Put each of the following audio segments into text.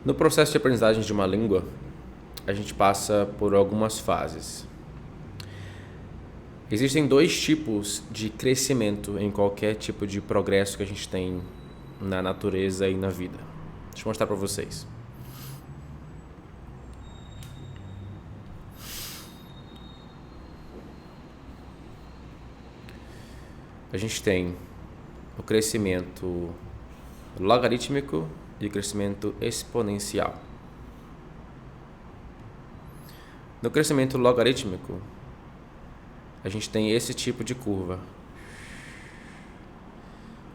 No processo de aprendizagem de uma língua, a gente passa por algumas fases. Existem dois tipos de crescimento em qualquer tipo de progresso que a gente tem na natureza e na vida. Deixa eu mostrar para vocês. A gente tem o crescimento logarítmico e o crescimento exponencial. No crescimento logarítmico, a gente tem esse tipo de curva,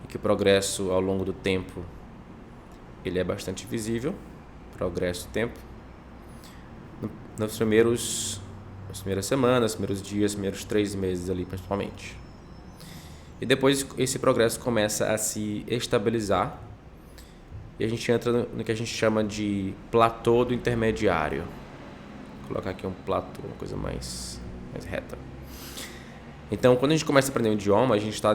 em que o progresso ao longo do tempo ele é bastante visível, progresso do tempo. Nas primeiras semanas, primeiros dias, primeiros 3 meses ali principalmente. E depois esse progresso começa a se estabilizar e a gente entra no que a gente chama de platô do intermediário. Vou colocar aqui um platô, uma coisa mais reta. Então, quando a gente começa a aprender um idioma, a gente está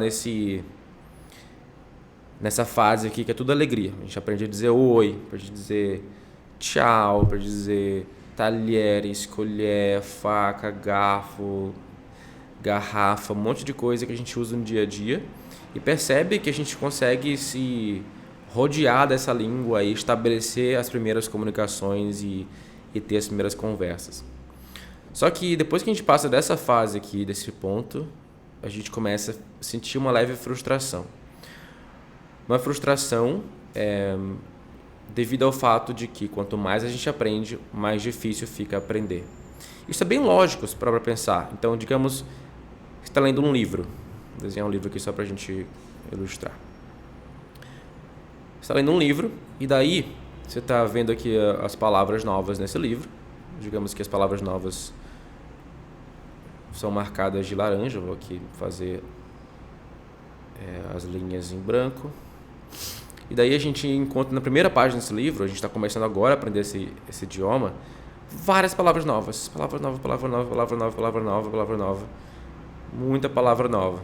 nessa fase aqui que é tudo alegria. A gente aprende a dizer oi, aprende a dizer tchau, aprende a dizer talheres, colher, faca, garfo, garrafa, um monte de coisa que a gente usa no dia a dia e percebe que a gente consegue se rodear dessa língua e estabelecer as primeiras comunicações e ter as primeiras conversas. Só que depois que a gente passa dessa fase aqui, desse ponto, a gente começa a sentir uma leve frustração. Uma frustração devido ao fato de que quanto mais a gente aprende, mais difícil fica aprender. Isso é bem lógico para pensar. Então, digamos, você está lendo um livro. Vou desenhar um livro aqui só para a gente ilustrar. Você está lendo um livro e daí você está vendo aqui as palavras novas nesse livro. Digamos que as palavras novas são marcadas de laranja. Vou aqui fazer as linhas em branco. E daí a gente encontra na primeira página desse livro, a gente está começando agora a aprender esse idioma, várias palavras novas. Palavra nova, palavra nova, palavra nova, palavra nova, palavra nova. Muita palavra nova.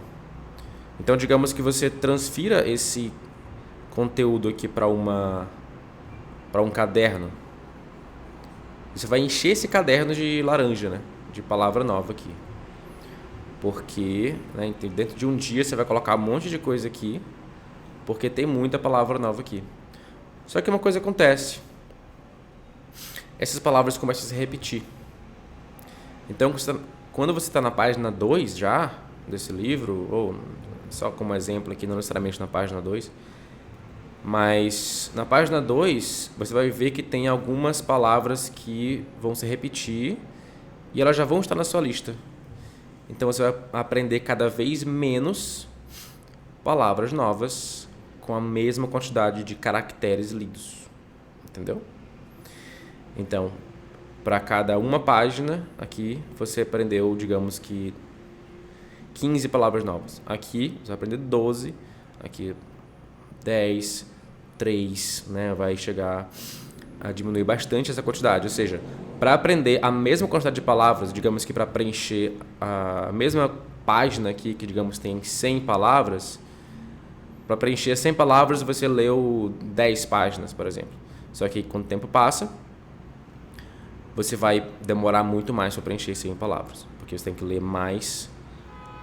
Então, digamos que você transfira esse conteúdo aqui para um caderno. Você vai encher esse caderno de laranja, né? De palavra nova aqui. Porque, né, dentro de um dia você vai colocar um monte de coisa aqui, porque tem muita palavra nova aqui. Só que uma coisa acontece. Essas palavras começam a se repetir. Então, quando você está na página 2 já, desse livro, ou só como exemplo aqui, não necessariamente na página 2, mas na página 2, você vai ver que tem algumas palavras que vão se repetir e elas já vão estar na sua lista. Então, você vai aprender cada vez menos palavras novas com a mesma quantidade de caracteres lidos. Entendeu? Então, para cada uma página, aqui você aprendeu, digamos que 15 palavras novas. Aqui você vai aprender 12, aqui 10, 3, né? Vai chegar a diminuir bastante essa quantidade. Ou seja, para aprender a mesma quantidade de palavras, digamos que para preencher a mesma página aqui, que digamos tem 100 palavras, para preencher 100 palavras você leu 10 páginas, por exemplo. Só que quando o tempo passa, você vai demorar muito mais para preencher 100 palavras, porque você tem que ler mais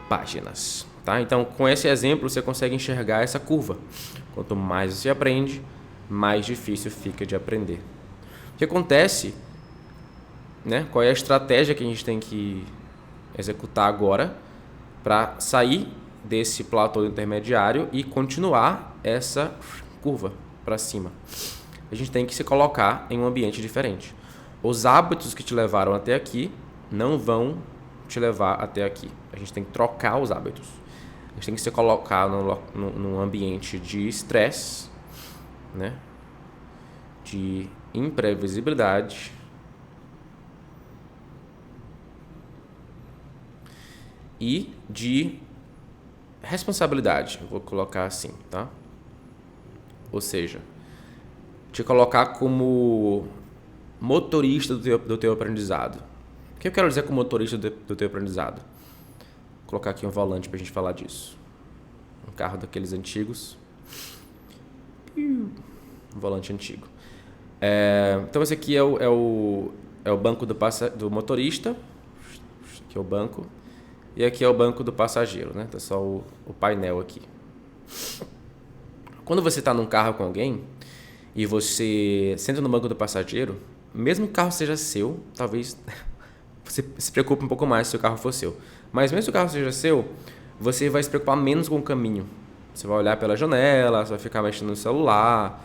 páginas. Tá? Então, com esse exemplo, você consegue enxergar essa curva. Quanto mais você aprende, mais difícil fica de aprender. O que acontece, né? Qual é a estratégia que a gente tem que executar agora para sair desse platô intermediário e continuar essa curva para cima? A gente tem que se colocar em um ambiente diferente. Os hábitos que te levaram até aqui não vão te levar até aqui. A gente tem que trocar os hábitos. A gente tem que se colocar num ambiente de estresse, né? De imprevisibilidade, e de responsabilidade. Eu vou colocar assim, tá? Ou seja, te colocar como motorista do teu aprendizado. O que eu quero dizer com motorista do teu aprendizado? Vou colocar aqui um volante para a gente falar disso. Um carro daqueles antigos. Um volante antigo. Então esse aqui é o banco do motorista, aqui é o banco, e aqui é o banco do passageiro, né? Tá só o painel aqui. Quando você está num carro com alguém e você senta no banco do passageiro, mesmo que o carro seja seu, talvez você se preocupe um pouco mais se o carro for seu. Mas mesmo se o carro seja seu, você vai se preocupar menos com o caminho. Você vai olhar pela janela, você vai ficar mexendo no celular,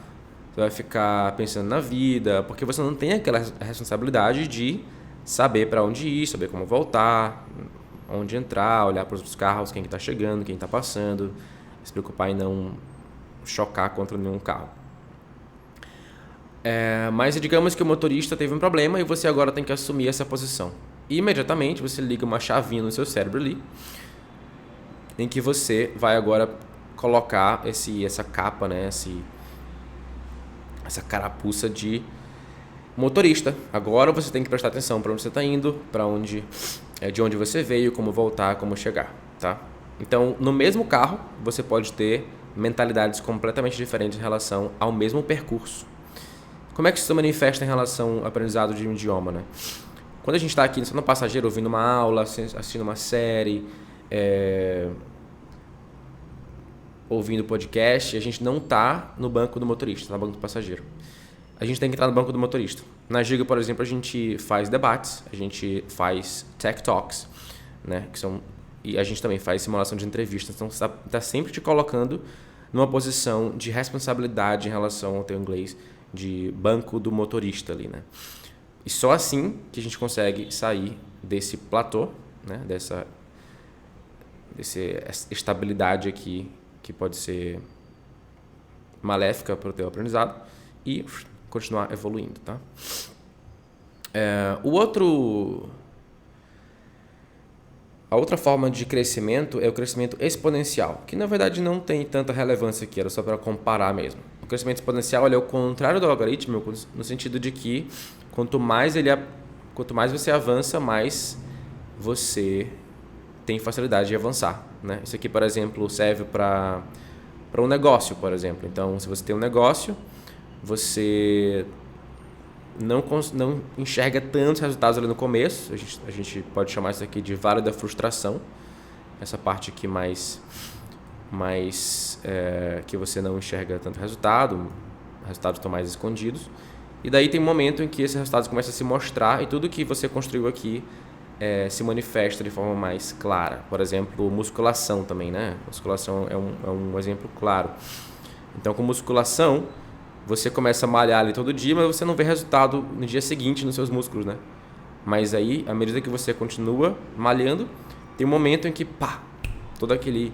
você vai ficar pensando na vida, porque você não tem aquela responsabilidade de saber para onde ir, saber como voltar, onde entrar, olhar para os carros, quem está chegando, quem está passando, se preocupar em não chocar contra nenhum carro. Mas digamos que o motorista teve um problema e você agora tem que assumir essa posição. E imediatamente você liga uma chavinha no seu cérebro ali, em que você vai agora colocar essa capa, né, essa carapuça de motorista. Agora você tem que prestar atenção para onde você está indo, de onde você veio, como voltar, como chegar, tá? Então, no mesmo carro, você pode ter mentalidades completamente diferentes em relação ao mesmo percurso. Como é que isso se manifesta em relação ao aprendizado de um idioma, né? Quando a gente está aqui no passageiro ouvindo uma aula, assistindo uma série, ouvindo podcast, a gente não está no banco do motorista, está no banco do passageiro. A gente tem que estar no banco do motorista. Na Giga, por exemplo, a gente faz debates, a gente faz tech talks, né? E a gente também faz simulação de entrevistas. Então, você está sempre te colocando numa posição de responsabilidade em relação ao teu inglês, de banco do motorista ali, né? E só assim que a gente consegue sair desse platô, né? Dessa estabilidade aqui que pode ser maléfica para o teu aprendizado e continuar evoluindo, tá? A outra forma de crescimento é o crescimento exponencial, que na verdade não tem tanta relevância aqui, era só para comparar mesmo. O crescimento exponencial ele é o contrário do logarítmico, no sentido de que quanto mais você avança, mais você tem facilidade de avançar, né? Isso aqui, por exemplo, serve para um negócio, por exemplo. Então, se você tem um negócio, você não enxerga tantos resultados ali no começo. A gente pode chamar isso aqui de vale da frustração. Essa parte aqui mais que você não enxerga tanto resultados estão mais escondidos. E daí tem um momento em que esses resultados começam a se mostrar e tudo que você construiu aqui se manifesta de forma mais clara. Por exemplo, musculação também, né? Musculação é um exemplo claro. Então, com musculação, você começa a malhar ali todo dia, mas você não vê resultado no dia seguinte nos seus músculos, né? Mas aí, à medida que você continua malhando, tem um momento em que, todo aquele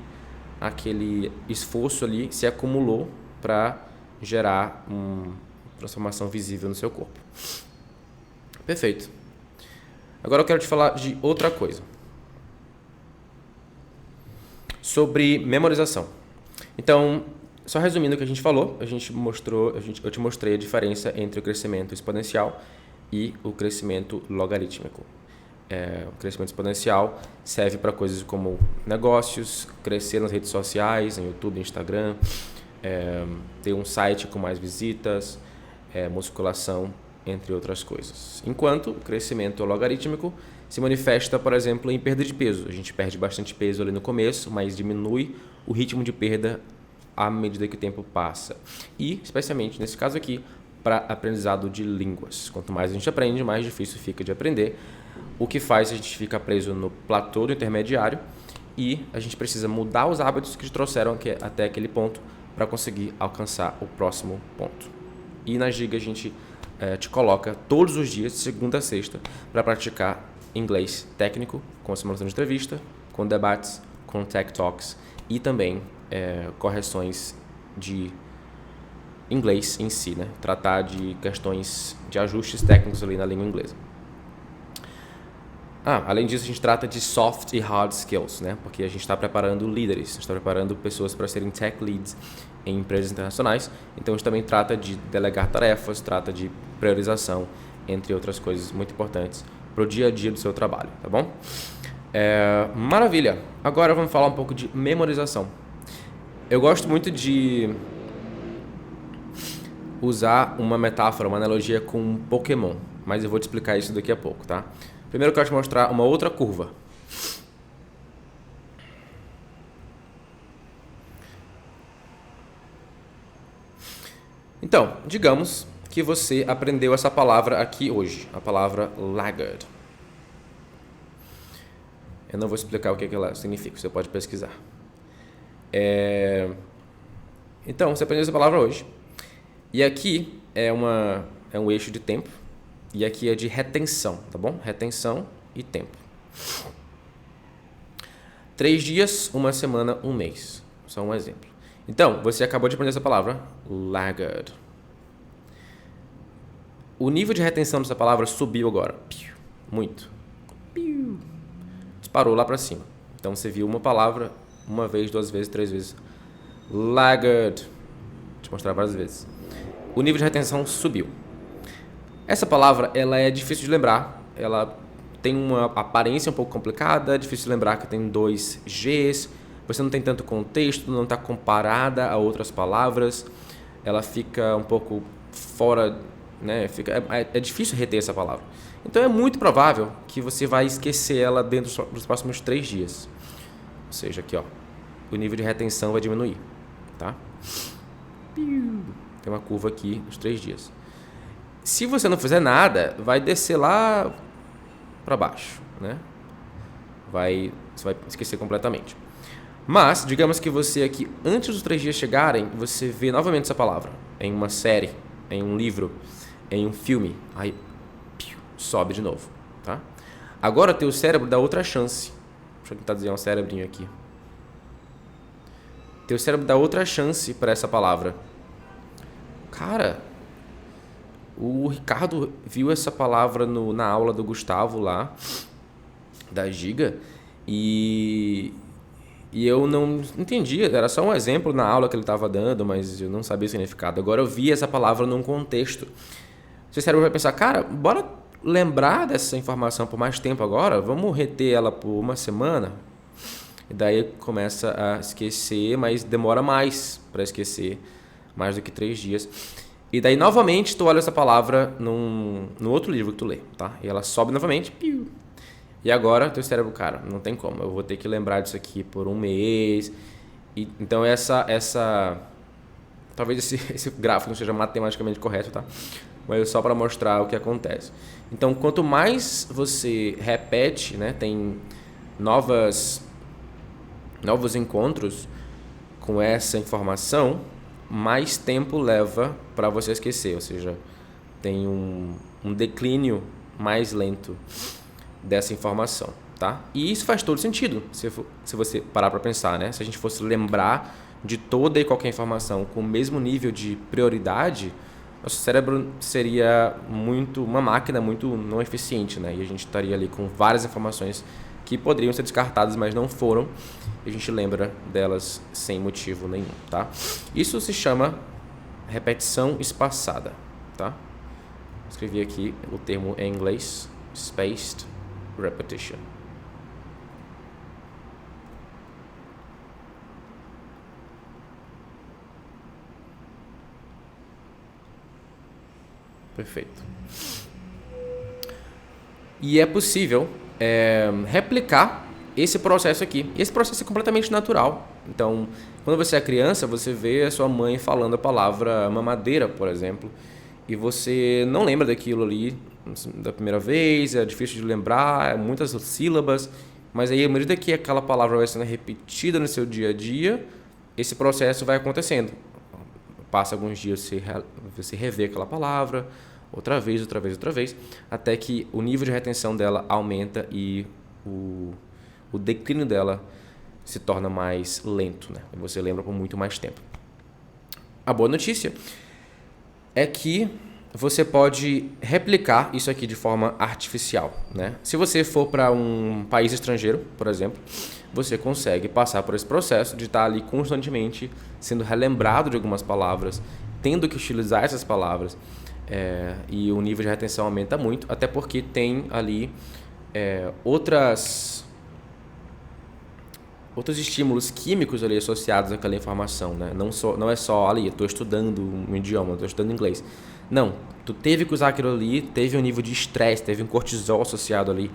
esforço ali se acumulou para gerar uma transformação visível no seu corpo. Perfeito. Agora eu quero te falar de outra coisa. Sobre memorização. Então, só resumindo o que a gente falou, eu te mostrei a diferença entre o crescimento exponencial e o crescimento logarítmico. O crescimento exponencial serve para coisas como negócios, crescer nas redes sociais, no YouTube, Instagram, ter um site com mais visitas, musculação, entre outras coisas. Enquanto o crescimento logarítmico se manifesta, por exemplo, em perda de peso. A gente perde bastante peso ali no começo, mas diminui o ritmo de perda à medida que o tempo passa. E, especialmente nesse caso aqui, para aprendizado de línguas. Quanto mais a gente aprende, mais difícil fica de aprender, o que faz a gente ficar preso no platô do intermediário e a gente precisa mudar os hábitos que te trouxeram até aquele ponto para conseguir alcançar o próximo ponto. E na Giga a gente te coloca todos os dias, de segunda a sexta, para praticar inglês técnico, com simulação de entrevista, com debates, com tech talks e também correções de inglês em si, né? Tratar de questões de ajustes técnicos ali na língua inglesa. Além disso, a gente trata de soft e hard skills, né? Porque a gente está preparando líderes, a gente está preparando pessoas para serem tech leads em empresas internacionais. Então, a gente também trata de delegar tarefas, trata de priorização, entre outras coisas muito importantes para o dia a dia do seu trabalho, tá bom? Maravilha! Agora vamos falar um pouco de memorização. Eu gosto muito de usar uma metáfora, uma analogia com um Pokémon, mas eu vou te explicar isso daqui a pouco, tá? Primeiro eu quero te mostrar uma outra curva. Então, digamos que você aprendeu essa palavra aqui hoje, a palavra laggard. Eu não vou explicar o que ela significa, você pode pesquisar. Então, você aprendeu essa palavra hoje. E aqui é um eixo de tempo. E aqui é de retenção, tá bom? Retenção e tempo. 3 dias, 1 semana, 1 mês. Só um exemplo. Então, você acabou de aprender essa palavra, laggard. O nível de retenção dessa palavra subiu agora. Muito. Disparou lá para cima. Então, você viu uma palavra, 1 vez, 2 vezes, 3 vezes. Laggard. Vou te mostrar várias vezes. O nível de retenção subiu. Essa palavra, ela é difícil de lembrar. Ela tem uma aparência um pouco complicada. É difícil de lembrar que tem 2 Gs. Você não tem tanto contexto, não está comparada a outras palavras. Ela fica um pouco fora, né? É difícil reter essa palavra. Então é muito provável que você vai esquecer ela dentro dos próximos 3 dias. Ou seja, aqui, ó, o nível de retenção vai diminuir, tá? Tem uma curva aqui nos 3 dias. Se você não fizer nada, vai descer lá para baixo, né? Você vai esquecer completamente. Mas, digamos que você aqui, antes dos 3 dias chegarem, você vê novamente essa palavra em uma série, em um livro, em um filme. Aí, sobe de novo, tá? Agora, teu cérebro dá outra chance. Deixa eu tentar desenhar um cérebrinho aqui. Teu cérebro dá outra chance para essa palavra. Cara, o Ricardo viu essa palavra na aula do Gustavo lá, da Giga, e eu não entendia, era só um exemplo na aula que ele estava dando, mas eu não sabia o significado. Agora eu vi essa palavra num contexto. Seu cérebro vai pensar, cara, bora lembrar dessa informação por mais tempo agora? Vamos reter ela por 1 semana? E daí começa a esquecer, mas demora mais para esquecer, mais do que 3 dias. E daí novamente tu olha essa palavra no outro livro que tu lê, tá? E ela sobe novamente. E agora, teu cérebro, cara, não tem como. Eu vou ter que lembrar disso aqui por 1 mês. Então, talvez esse gráfico não seja matematicamente correto, tá? Mas é só para mostrar o que acontece. Então, quanto mais você repete, né? Tem novos encontros com essa informação, mais tempo leva para você esquecer. Ou seja, tem um declínio mais lento dessa informação, tá? E isso faz todo sentido, se você parar para pensar, né? Se a gente fosse lembrar de toda e qualquer informação com o mesmo nível de prioridade, nosso cérebro seria uma máquina muito não eficiente, né? E a gente estaria ali com várias informações que poderiam ser descartadas, mas não foram, e a gente lembra delas sem motivo nenhum, tá? Isso se chama repetição espaçada, tá? Escrevi aqui o termo em inglês, spaced repetition. Perfeito. E é possível replicar esse processo aqui. Esse processo é completamente natural. Então, quando você é criança, você vê a sua mãe falando a palavra mamadeira, por exemplo, e você não lembra daquilo ali da primeira vez, é difícil de lembrar, muitas sílabas, mas aí à medida que aquela palavra vai sendo repetida no seu dia a dia, esse processo vai acontecendo. Passa alguns dias, você revê aquela palavra, outra vez, até que o nível de retenção dela aumenta e o declínio dela se torna mais lento, né? E você lembra por muito mais tempo. A boa notícia é que você pode replicar isso aqui de forma artificial, né? Se você for para um país estrangeiro, por exemplo, você consegue passar por esse processo de estar ali constantemente sendo relembrado de algumas palavras, tendo que utilizar essas palavras, e o nível de retenção aumenta muito, até porque tem ali outras outros estímulos químicos ali associados àquela informação, né? Não é só ali, eu estou estudando um idioma, estou estudando inglês. Não, tu teve que usar aquilo ali, teve um nível de estresse, teve um cortisol associado ali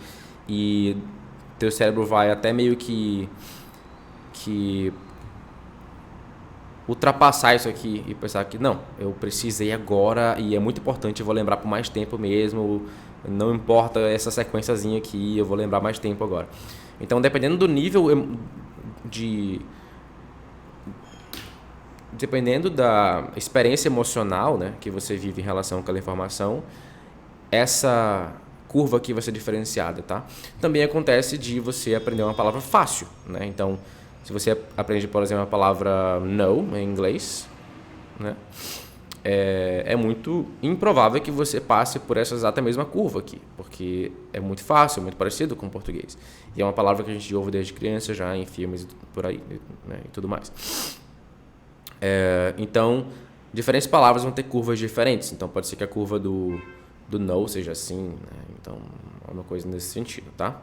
e teu cérebro vai até meio que ultrapassar isso aqui e pensar que não, eu precisei agora e é muito importante, eu vou lembrar por mais tempo mesmo, não importa essa sequenciazinha aqui, eu vou lembrar mais tempo agora. Então, dependendo do nível dependendo da experiência emocional, né, que você vive em relação àquela informação, essa curva aqui vai ser diferenciada, tá? Também acontece de você aprender uma palavra fácil, né? Então, se você aprende, por exemplo, a palavra no em inglês, né, é muito improvável que você passe por essa exata mesma curva aqui, porque é muito fácil, muito parecido com o português. E é uma palavra que a gente ouve desde criança já em filmes por aí, né, e tudo mais. Então, diferentes palavras vão ter curvas diferentes. Então, pode ser que a curva do no seja assim, né? Então, é uma coisa nesse sentido, tá?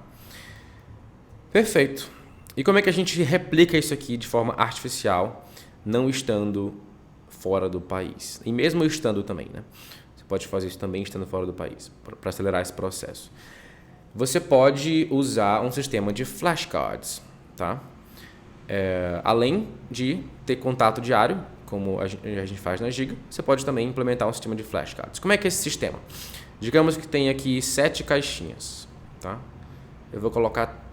Perfeito. E como é que a gente replica isso aqui de forma artificial, não estando fora do país? E mesmo estando também, né? Você pode fazer isso também estando fora do país, para acelerar esse processo. Você pode usar um sistema de flashcards, tá? Além de ter contato diário, como a gente faz na Giga, você pode também implementar um sistema de flashcards. Como é que é esse sistema? Digamos que tem aqui 7 caixinhas, tá? Eu vou colocar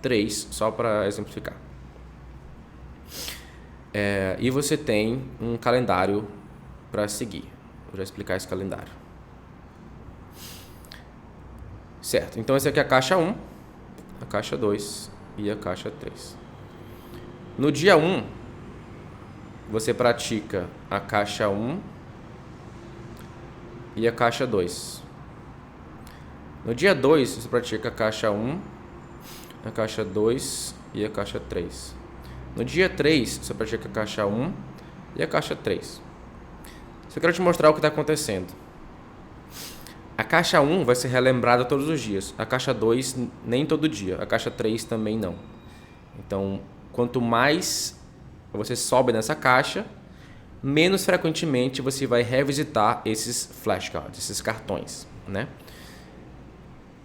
3 só para exemplificar. E você tem um calendário para seguir. Vou já explicar esse calendário. Certo, então essa aqui é a caixa 1, a caixa 2 e a caixa 3. No dia 1, você pratica a caixa 1 e a caixa 2. No dia 2, você pratica a caixa 1, a caixa 2 e a caixa 3. No dia 3, você pratica a caixa 1 e a caixa 3. Só quero te mostrar o que está acontecendo. A caixa 1 vai ser relembrada todos os dias. A caixa 2, nem todo dia. A caixa 3 também não. Então, quanto mais você sobe nessa caixa, menos frequentemente você vai revisitar esses flashcards, esses cartões, né?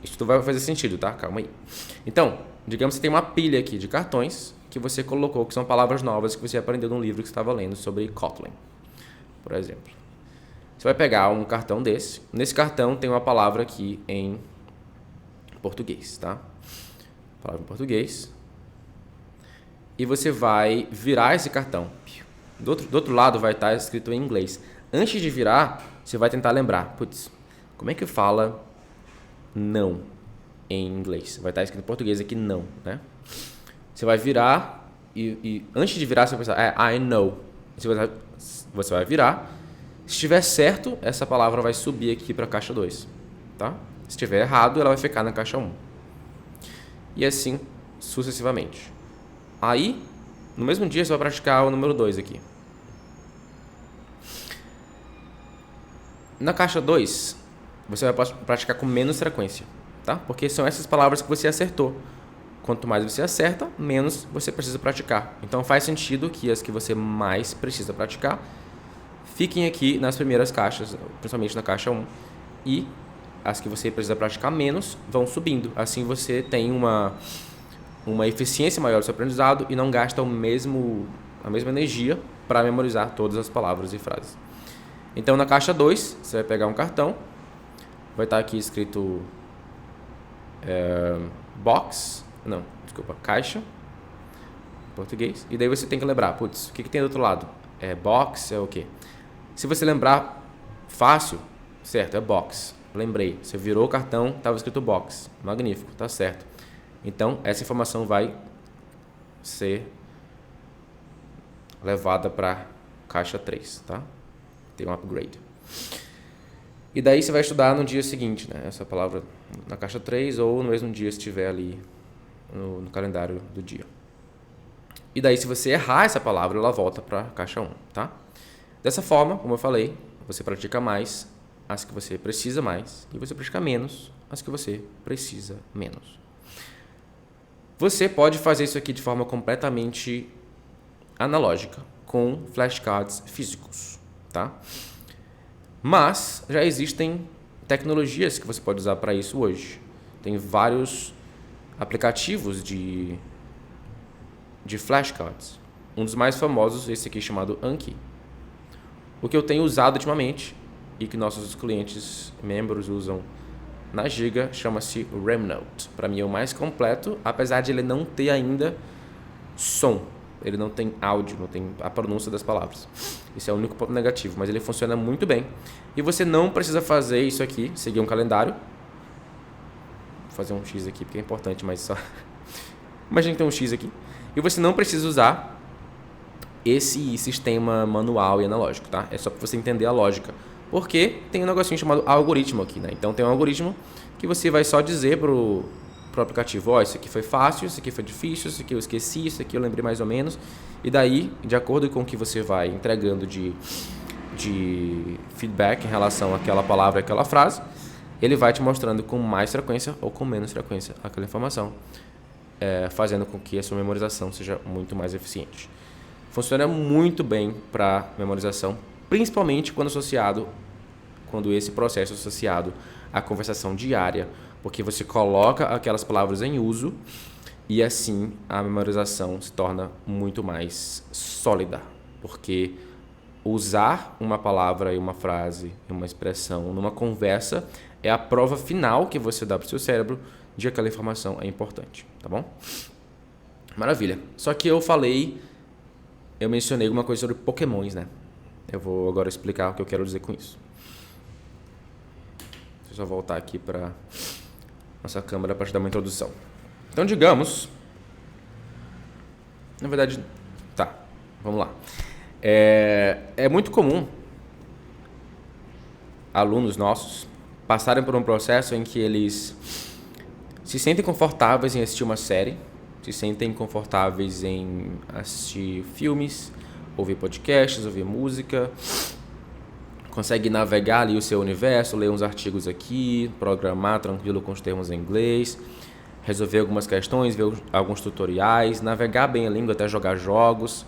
Isso tudo vai fazer sentido, tá? Calma aí. Então, digamos que você tem uma pilha aqui de cartões que você colocou, que são palavras novas que você aprendeu num livro que você estava lendo sobre Kotlin, por exemplo. Você vai pegar um cartão desse. Nesse cartão tem uma palavra aqui em português, tá? Palavra em português. E você vai virar esse cartão. Do outro lado vai estar escrito em inglês. Antes de virar, você vai tentar lembrar. Putz, como é que fala não em inglês? Vai estar escrito em português aqui não, né? Você vai virar e antes de virar você vai pensar, I know. Você vai virar. Se estiver certo, essa palavra vai subir aqui para a caixa 2, tá? Se estiver errado, ela vai ficar na caixa 1. E assim sucessivamente. Aí, no mesmo dia, você vai praticar o número 2 aqui. Na caixa 2, você vai praticar com menos frequência, tá? Porque são essas palavras que você acertou. Quanto mais você acerta, menos você precisa praticar. Então, faz sentido que as que você mais precisa praticar fiquem aqui nas primeiras caixas, principalmente na caixa 1. E as que você precisa praticar menos vão subindo. Assim você tem uma eficiência maior do seu aprendizado e não gasta a mesma energia para memorizar todas as palavras e frases. Então, na caixa 2, você vai pegar um cartão, vai estar aqui escrito caixa, em português, e daí você tem que lembrar, putz, o que tem do outro lado? É box, é o quê? Se você lembrar fácil, certo, é box, lembrei, você virou o cartão, estava escrito box, magnífico, tá certo. Então, essa informação vai ser levada para caixa 3, tá? Tem um upgrade. E daí você vai estudar no dia seguinte, né? Essa palavra na caixa 3 ou no mesmo dia se estiver ali no calendário do dia. E daí, se você errar essa palavra, ela volta para a caixa 1, tá? Dessa forma, como eu falei, você pratica mais as que você precisa mais e você pratica menos as que você precisa menos. Você pode fazer isso aqui de forma completamente analógica, com flashcards físicos, tá? Mas já existem tecnologias que você pode usar para isso hoje. Tem vários aplicativos de flashcards. Um dos mais famosos é esse aqui chamado Anki. O que eu tenho usado ultimamente e que nossos clientes membros usam na Giga chama-se Remnote. Para mim é o mais completo, apesar de ele não ter ainda som. Ele não tem áudio, não tem a pronúncia das palavras. Isso é o único ponto negativo, mas ele funciona muito bem. E você não precisa fazer isso aqui, seguir um calendário. Vou fazer um X aqui porque é importante, mas só... Imagina que tem um X aqui. E você não precisa usar esse sistema manual e analógico, tá? É só para você entender a lógica. Porque tem um negocinho chamado algoritmo aqui, né? Então tem um algoritmo que você vai só dizer pro aplicativo, ó, isso aqui foi fácil, isso aqui foi difícil, isso aqui eu esqueci, isso aqui eu lembrei mais ou menos. E daí, de acordo com o que você vai entregando de feedback em relação àquela palavra, àquela frase, ele vai te mostrando com mais frequência ou com menos frequência aquela informação, fazendo com que a sua memorização seja muito mais eficiente. Funciona muito bem para memorização, principalmente quando esse processo é associado à conversação diária, porque você coloca aquelas palavras em uso e assim a memorização se torna muito mais sólida, porque usar uma palavra e uma frase e uma expressão numa conversa é a prova final que você dá para o seu cérebro de que aquela informação é importante, tá bom? Maravilha. Só que eu mencionei alguma coisa sobre pokémons, né? Eu vou agora explicar o que eu quero dizer com isso. Deixa eu só voltar aqui para nossa câmera para te dar uma introdução. Então, digamos... Na verdade... Tá, vamos lá. É muito comum alunos nossos passarem por um processo em que eles se sentem confortáveis em assistir uma série, se sentem confortáveis em assistir filmes, ouvir podcasts, ouvir música, consegue navegar ali o seu universo, ler uns artigos aqui, programar tranquilo com os termos em inglês, resolver algumas questões, ver alguns tutoriais, navegar bem a língua, até jogar jogos,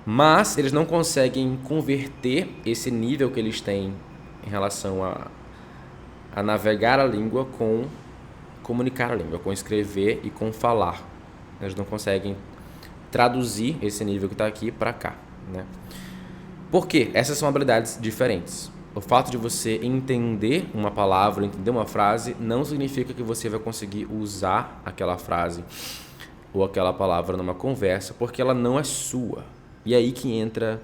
mas eles não conseguem converter esse nível que eles têm em relação a navegar a língua com comunicar a língua, com escrever e com falar. Eles não conseguem traduzir esse nível que está aqui para cá, né? Por quê? Essas são habilidades diferentes. O fato de você entender uma palavra, entender uma frase, não significa que você vai conseguir usar aquela frase ou aquela palavra numa conversa, porque ela não é sua. E é aí que entra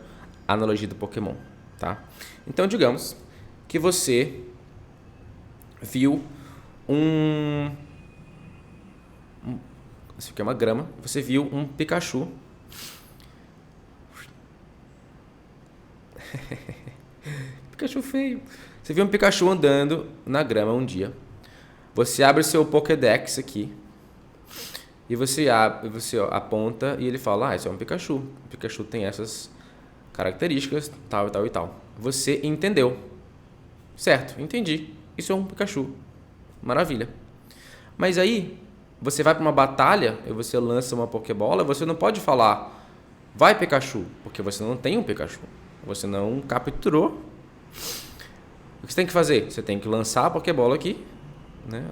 a analogia do Pokémon, tá? Então, digamos que você viu isso aqui é uma grama. Você viu um Pikachu. Pikachu feio. Você viu um Pikachu andando na grama um dia. Você abre seu Pokédex aqui. E você aponta e ele fala, esse é um Pikachu. O Pikachu tem essas características, tal e tal e tal. Você entendeu. Certo, entendi. Isso é um Pikachu. Maravilha. Mas aí, você vai para uma batalha e você lança uma Pokébola, você não pode falar, vai Pikachu, porque você não tem um Pikachu. Você não capturou. O que você tem que fazer? Você tem que lançar a Pokébola aqui, né?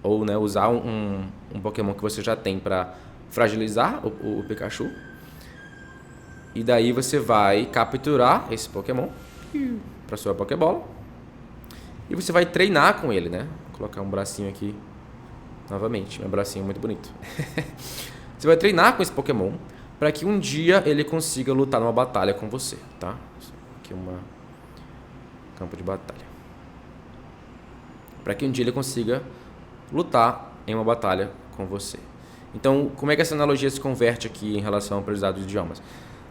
Ou, né, usar um Pokémon que você já tem para fragilizar o Pikachu. E daí você vai capturar esse Pokémon para sua Pokébola. E você vai treinar com ele, né? Vou colocar um bracinho aqui novamente, um bracinho muito bonito. Você vai treinar com esse Pokémon para que um dia ele consiga lutar numa batalha com você, tá? Aqui campo de batalha. Para que um dia ele consiga lutar em uma batalha com você. Então, como é que essa analogia se converte aqui em relação ao aprendizado de idiomas?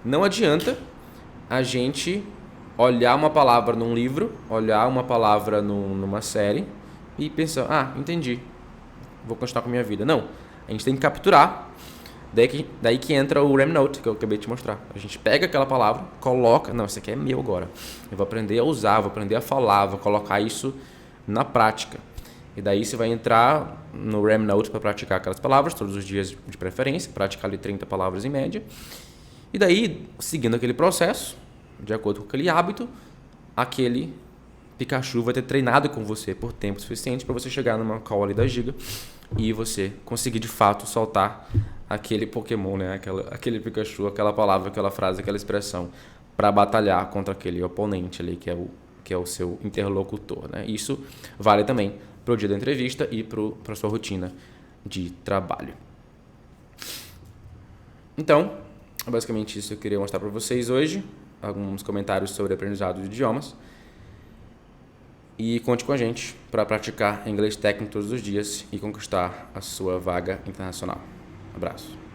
Não adianta a gente olhar uma palavra num livro, olhar uma palavra numa série e pensar, entendi, vou continuar com a minha vida. Não, a gente tem que capturar. Daí que entra o Remnote, que eu acabei de te mostrar. A gente pega aquela palavra, coloca... Não, isso aqui é meu agora. Eu vou aprender a usar, vou aprender a falar, vou colocar isso na prática. E daí você vai entrar no RamNote para praticar aquelas palavras, todos os dias de preferência, praticar ali 30 palavras em média. E daí, seguindo aquele processo, de acordo com aquele hábito, aquele Pikachu vai ter treinado com você por tempo suficiente para você chegar numa call ali da Giga e você conseguir de fato soltar aquele Pokémon, né? Aquele Pikachu, aquela palavra, aquela frase, aquela expressão para batalhar contra aquele oponente ali que é o seu interlocutor, né? Isso vale também para o dia da entrevista e para a sua rotina de trabalho. Então, basicamente isso eu queria mostrar para vocês hoje. Alguns comentários sobre aprendizado de idiomas. E conte com a gente para praticar inglês técnico todos os dias e conquistar a sua vaga internacional. Abraço.